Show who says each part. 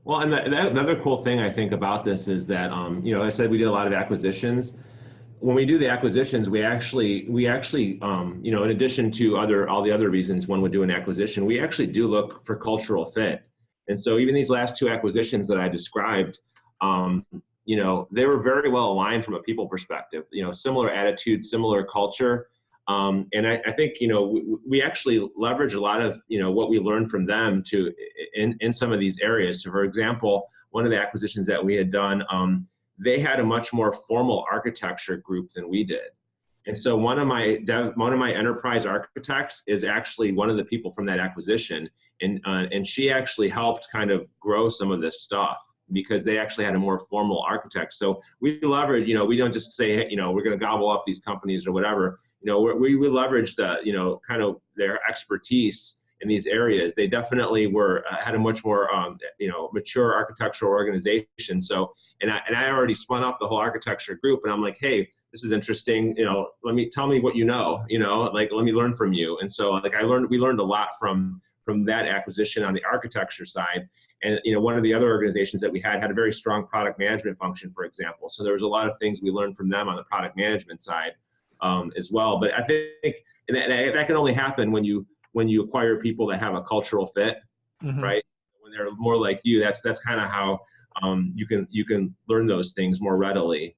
Speaker 1: Well, and the other cool thing I think about this is that, I said we did a lot of acquisitions. When we do the acquisitions, in addition to all the other reasons one would do an acquisition, we actually do look for cultural fit. And so even these last two acquisitions that I described, um, they were very well aligned from a people perspective, similar attitude, similar culture. And I think, we actually leverage a lot of, what we learned from them in some of these areas. So for example, one of the acquisitions that we had done, they had a much more formal architecture group than we did. And so one of my enterprise architects is actually one of the people from that acquisition, and she actually helped kind of grow some of this stuff because they actually had a more formal architect. So we leverage, we don't just say, hey, we're going to gobble up these companies or whatever. We leverage kind of their expertise in these areas. They definitely had a much more mature architectural organization. So and I already spun up the whole architecture group, and I'm like, hey, this is interesting. Tell me what like let me learn from you. And so like we learned a lot from that acquisition on the architecture side. And one of the other organizations that we had a very strong product management function, for example. So there was a lot of things we learned from them on the product management side as well. But I think that can only happen when you acquire people that have a cultural fit,
Speaker 2: Mm-hmm.
Speaker 1: right? When they're more like you, that's kind of how you can learn those things more readily.